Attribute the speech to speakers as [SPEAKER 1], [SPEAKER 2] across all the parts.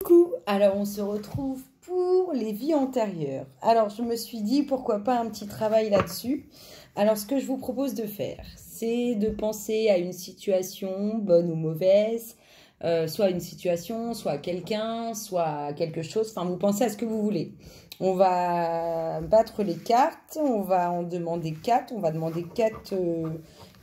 [SPEAKER 1] Coucou, alors on se retrouve pour les vies antérieures. Alors je me suis dit pourquoi pas un petit travail là-dessus. Alors ce que je vous propose de faire, c'est de penser à une situation bonne ou mauvaise, soit une situation, soit à quelqu'un, soit à quelque chose, enfin vous pensez à ce que vous voulez. On va battre les cartes, on va en demander quatre, on va demander quatre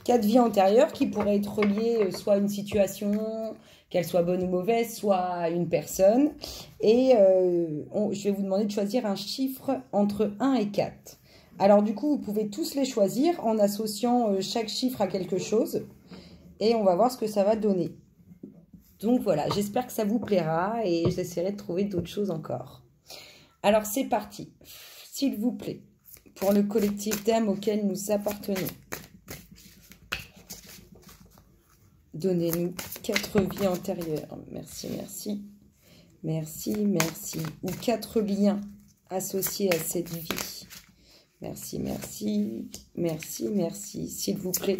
[SPEAKER 1] vies antérieures qui pourraient être reliées soit à une situation, qu'elle soit bonne ou mauvaise, soit à une personne. Et je vais vous demander de choisir un chiffre entre 1 et 4. Alors du coup, vous pouvez tous les choisir en associant chaque chiffre à quelque chose. Et on va voir ce que ça va donner. Donc voilà, j'espère que ça vous plaira et j'essaierai de trouver d'autres choses encore. Alors c'est parti, s'il vous plaît, pour le collectif d'âmes auquel nous appartenons. Donnez-nous 4 vies antérieures. Merci, merci. Merci, merci. Ou 4 liens associés à cette vie. Merci, merci. Merci, merci. S'il vous plaît,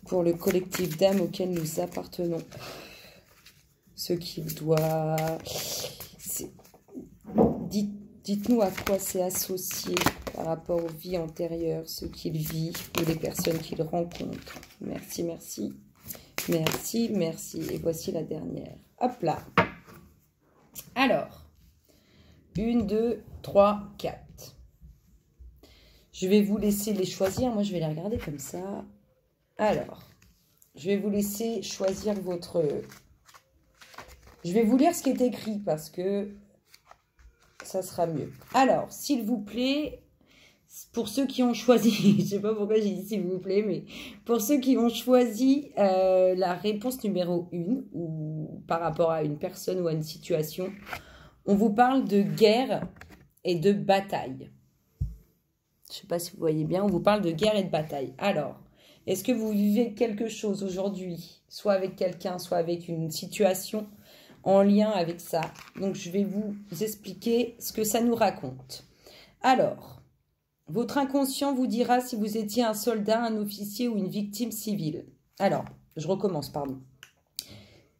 [SPEAKER 1] pour le collectif d'âmes auquel nous appartenons. Ce qu'il doit... Dites-nous à quoi c'est associé par rapport aux vies antérieures, ce qu'il vit ou les personnes qu'il rencontre. Merci, merci. Merci, merci. Et voici la dernière. Hop là. Alors, 1, 2, 3, 4. Je vais vous laisser les choisir. Moi, je vais les regarder comme ça. Alors, je vais vous laisser choisir votre... Je vais vous lire ce qui est écrit parce que ça sera mieux. Alors, s'il vous plaît... Pour ceux qui ont choisi, je ne sais pas pourquoi j'ai dit s'il vous plaît, mais pour ceux qui ont choisi la réponse numéro 1, ou par rapport à une personne ou à une situation, on vous parle de guerre et de bataille. Je ne sais pas si vous voyez bien, on vous parle de guerre et de bataille. Alors, est-ce que vous vivez quelque chose aujourd'hui, soit avec quelqu'un, soit avec une situation en lien avec ça? Donc, je vais vous expliquer ce que ça nous raconte. Alors... Votre inconscient vous dira si vous étiez un soldat, un officier ou une victime civile. Alors, je recommence, pardon.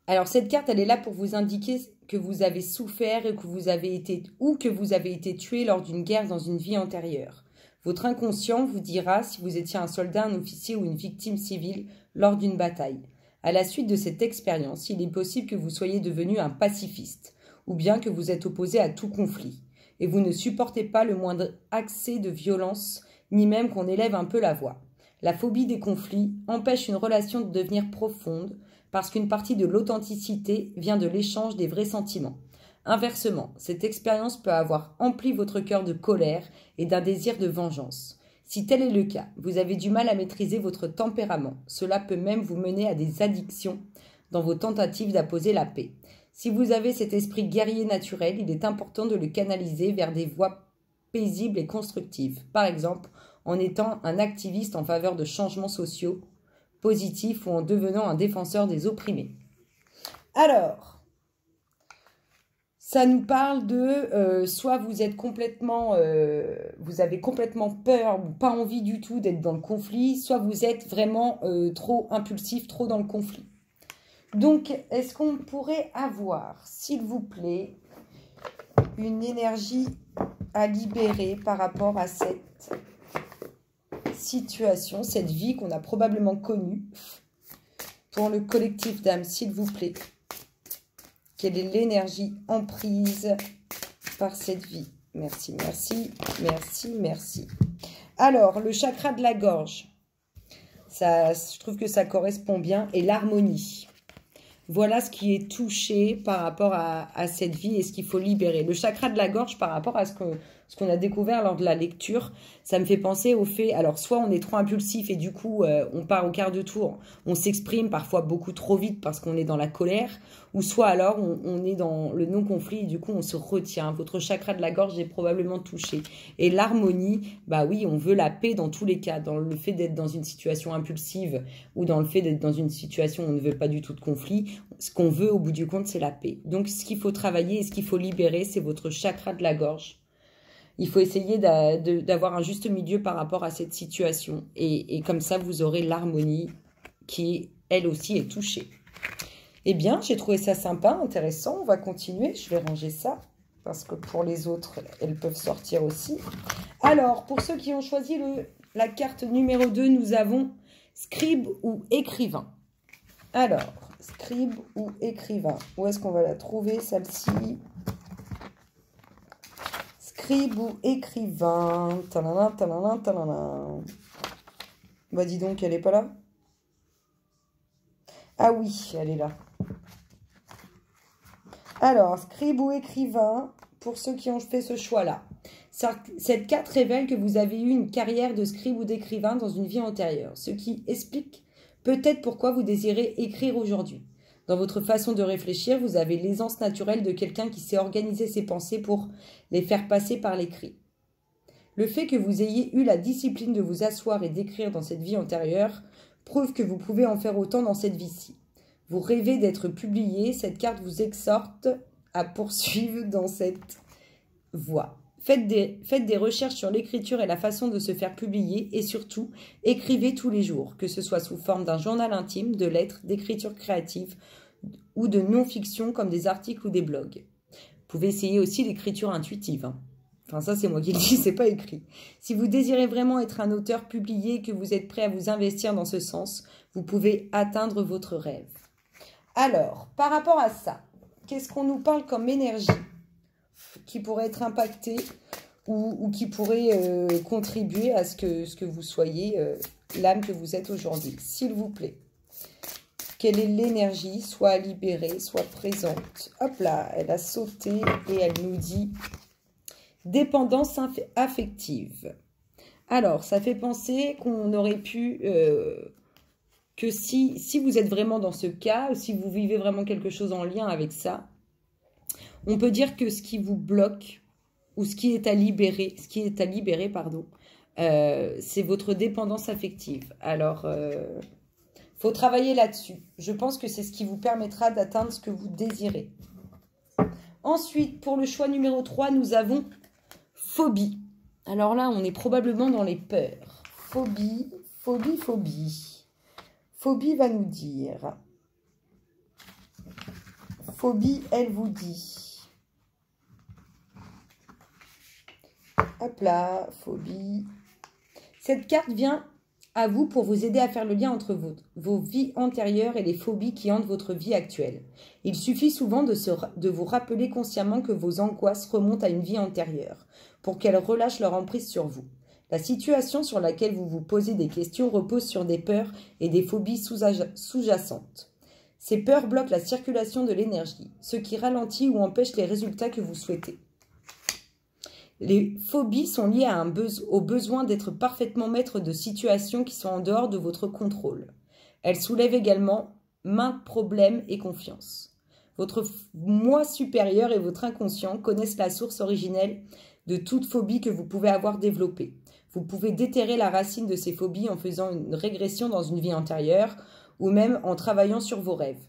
[SPEAKER 1] Alors, cette carte, elle est là pour vous indiquer que vous avez souffert et que vous avez été tué lors d'une guerre dans une vie antérieure. Votre inconscient vous dira si vous étiez un soldat, un officier ou une victime civile lors d'une bataille. À la suite de cette expérience, il est possible que vous soyez devenu un pacifiste ou bien que vous êtes opposé à tout conflit. Et vous ne supportez pas le moindre accès de violence, ni même qu'on élève un peu la voix. La phobie des conflits empêche une relation de devenir profonde parce qu'une partie de l'authenticité vient de l'échange des vrais sentiments. Inversement, cette expérience peut avoir empli votre cœur de colère et d'un désir de vengeance. Si tel est le cas, vous avez du mal à maîtriser votre tempérament. Cela peut même vous mener à des addictions dans vos tentatives d'apposer la paix. Si vous avez cet esprit guerrier naturel, il est important de le canaliser vers des voies paisibles et constructives. Par exemple, en étant un activiste en faveur de changements sociaux positifs ou en devenant un défenseur des opprimés. Alors, ça nous parle de soit vous êtes complètement, vous avez complètement peur ou pas envie du tout d'être dans le conflit, soit vous êtes vraiment trop impulsif, trop dans le conflit. Donc, est-ce qu'on pourrait avoir, s'il vous plaît, une énergie à libérer par rapport à cette situation, cette vie qu'on a probablement connue, pour le collectif d'âmes, s'il vous plaît. Quelle est l'énergie emprise par cette vie? Merci, merci, merci, merci. Alors, le chakra de la gorge, ça, je trouve que ça correspond bien, et l'harmonie. Voilà ce qui est touché par rapport à cette vie et ce qu'il faut libérer. Le chakra de la gorge par rapport à ce qu'on a découvert lors de la lecture, ça me fait penser au fait, alors soit on est trop impulsif et du coup on part au quart de tour, on s'exprime parfois beaucoup trop vite parce qu'on est dans la colère, ou soit alors on est dans le non-conflit et du coup on se retient. Votre chakra de la gorge est probablement touché. Et l'harmonie, bah oui, on veut la paix dans tous les cas, dans le fait d'être dans une situation impulsive ou dans le fait d'être dans une situation où on ne veut pas du tout de conflit. Ce qu'on veut au bout du compte, c'est la paix. Donc ce qu'il faut travailler et ce qu'il faut libérer, c'est votre chakra de la gorge. Il faut essayer d'avoir un juste milieu par rapport à cette situation. Et comme ça, vous aurez l'harmonie qui, elle aussi, est touchée. Eh bien, j'ai trouvé ça sympa, intéressant. On va continuer. Je vais ranger ça parce que pour les autres, elles peuvent sortir aussi. Alors, pour ceux qui ont choisi la carte numéro 2, nous avons scribe ou écrivain. Alors, scribe ou écrivain. Où est-ce qu'on va la trouver, celle-ci? Scribe ou écrivain. Talala, talala, talala. Bah, dis donc, elle n'est pas là? Ah oui, elle est là. Alors, scribe ou écrivain, pour ceux qui ont fait ce choix-là. Cette carte révèle que vous avez eu une carrière de scribe ou d'écrivain dans une vie antérieure, ce qui explique peut-être pourquoi vous désirez écrire aujourd'hui. Dans votre façon de réfléchir, vous avez l'aisance naturelle de quelqu'un qui sait organiser ses pensées pour les faire passer par l'écrit. Le fait que vous ayez eu la discipline de vous asseoir et d'écrire dans cette vie antérieure prouve que vous pouvez en faire autant dans cette vie-ci. Vous rêvez d'être publié, cette carte vous exhorte à poursuivre dans cette voie. Faites des recherches sur l'écriture et la façon de se faire publier et surtout, écrivez tous les jours, que ce soit sous forme d'un journal intime, de lettres, d'écriture créative ou de non-fiction comme des articles ou des blogs. Vous pouvez essayer aussi l'écriture intuitive. Enfin, ça, c'est moi qui le dis, c'est pas écrit. Si vous désirez vraiment être un auteur publié et que vous êtes prêt à vous investir dans ce sens, vous pouvez atteindre votre rêve. Alors, par rapport à ça, qu'est-ce qu'on nous parle comme énergie qui pourrait être impactée ou qui pourrait contribuer à ce que vous soyez l'âme que vous êtes aujourd'hui? S'il vous plaît. Quelle est l'énergie, soit libérée, soit présente? Hop là, elle a sauté et elle nous dit dépendance affective. Alors, ça fait penser qu'on aurait pu... que si vous êtes vraiment dans ce cas, ou si vous vivez vraiment quelque chose en lien avec ça, on peut dire que ce qui vous bloque, ou ce qui est à libérer, c'est votre dépendance affective. Alors, faut travailler là-dessus. Je pense que c'est ce qui vous permettra d'atteindre ce que vous désirez. Ensuite, pour le choix numéro 3, nous avons phobie. Alors là, on est probablement dans les peurs. Phobie, phobie, phobie. Phobie va nous dire. Phobie, elle vous dit. Hop là, phobie. Cette carte vient à vous pour vous aider à faire le lien entre vos vies antérieures et les phobies qui hantent votre vie actuelle. Il suffit souvent de vous rappeler consciemment que vos angoisses remontent à une vie antérieure pour qu'elles relâchent leur emprise sur vous. La situation sur laquelle vous vous posez des questions repose sur des peurs et des phobies sous-jacentes. Ces peurs bloquent la circulation de l'énergie, ce qui ralentit ou empêche les résultats que vous souhaitez. Les phobies sont liées au besoin d'être parfaitement maître de situations qui sont en dehors de votre contrôle. Elles soulèvent également maintes problèmes et confiance. Votre moi supérieur et votre inconscient connaissent la source originelle de toute phobie que vous pouvez avoir développée. Vous pouvez déterrer la racine de ces phobies en faisant une régression dans une vie antérieure ou même en travaillant sur vos rêves.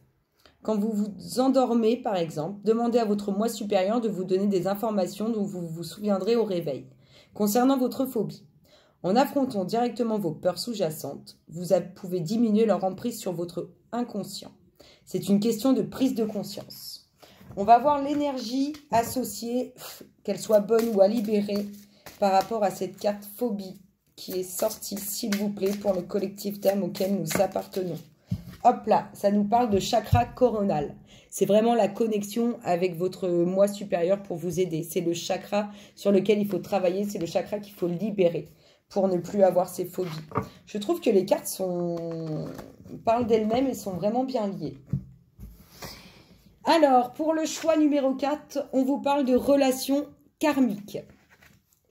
[SPEAKER 1] Quand vous vous endormez, par exemple, demandez à votre moi supérieur de vous donner des informations dont vous vous souviendrez au réveil, concernant votre phobie. En affrontant directement vos peurs sous-jacentes, vous pouvez diminuer leur emprise sur votre inconscient. C'est une question de prise de conscience. On va voir l'énergie associée, qu'elle soit bonne ou à libérer, par rapport à cette carte phobie qui est sortie, s'il vous plaît, pour le collectif d'âmes auquel nous appartenons. Hop là, ça nous parle de chakra coronal. C'est vraiment la connexion avec votre moi supérieur pour vous aider. C'est le chakra sur lequel il faut travailler, c'est le chakra qu'il faut libérer pour ne plus avoir ces phobies. Je trouve que les cartes parlent d'elles-mêmes et sont vraiment bien liées. Alors, pour le choix numéro 4, on vous parle de relations karmiques.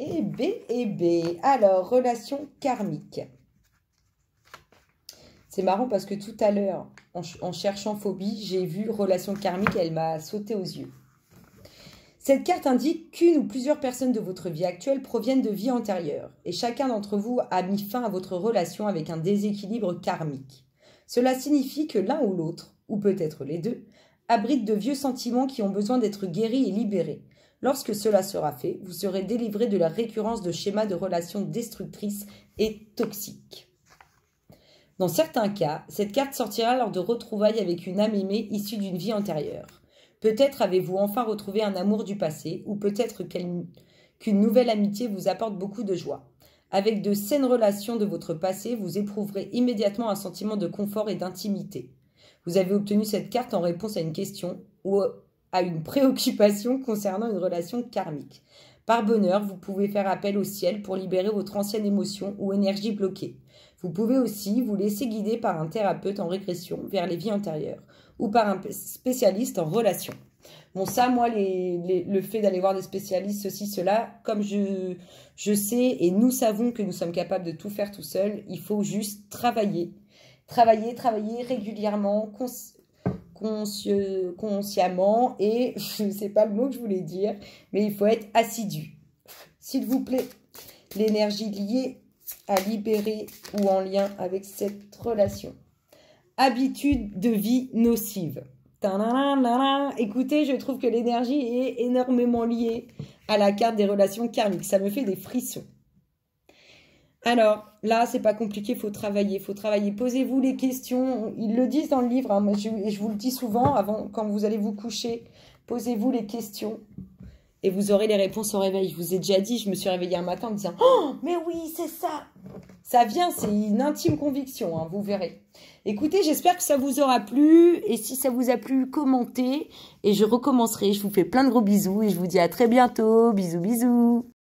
[SPEAKER 1] Et B. Alors, relations karmiques. C'est marrant parce que tout à l'heure, en cherchant phobie, j'ai vu relation karmique et elle m'a sauté aux yeux. Cette carte indique qu'une ou plusieurs personnes de votre vie actuelle proviennent de vies antérieures et chacun d'entre vous a mis fin à votre relation avec un déséquilibre karmique. Cela signifie que l'un ou l'autre, ou peut-être les deux, abritent de vieux sentiments qui ont besoin d'être guéris et libérés. Lorsque cela sera fait, vous serez délivré de la récurrence de schémas de relations destructrices et toxiques. Dans certains cas, cette carte sortira lors de retrouvailles avec une âme aimée issue d'une vie antérieure. Peut-être avez-vous enfin retrouvé un amour du passé, ou peut-être qu'une nouvelle amitié vous apporte beaucoup de joie. Avec de saines relations de votre passé, vous éprouverez immédiatement un sentiment de confort et d'intimité. Vous avez obtenu cette carte en réponse à une question ou à une préoccupation concernant une relation karmique. Par bonheur, vous pouvez faire appel au ciel pour libérer votre ancienne émotion ou énergie bloquée. Vous pouvez aussi vous laisser guider par un thérapeute en régression vers les vies antérieures ou par un spécialiste en relation. Bon, ça, moi, le fait d'aller voir des spécialistes, ceci, cela, comme je sais et nous savons que nous sommes capables de tout faire tout seul, il faut juste travailler. Travailler régulièrement, consciemment et, je ne sais pas le mot que je voulais dire, mais il faut être assidu. S'il vous plaît, l'énergie liée à libérer ou en lien avec cette relation. Habitude de vie nocive. Écoutez, je trouve que l'énergie est énormément liée à la carte des relations karmiques. Ça me fait des frissons. Alors, là, c'est pas compliqué, il faut travailler. Posez-vous les questions. Ils le disent dans le livre, hein, mais je vous le dis souvent, quand vous allez vous coucher, posez-vous les questions et vous aurez les réponses au réveil. Je vous ai déjà dit, je me suis réveillée un matin en me disant « Oh, mais oui, c'est ça !» Ça vient, c'est une intime conviction, hein, vous verrez. Écoutez, j'espère que ça vous aura plu. Et si ça vous a plu, commentez. Et je recommencerai. Je vous fais plein de gros bisous et je vous dis à très bientôt. Bisous, bisous.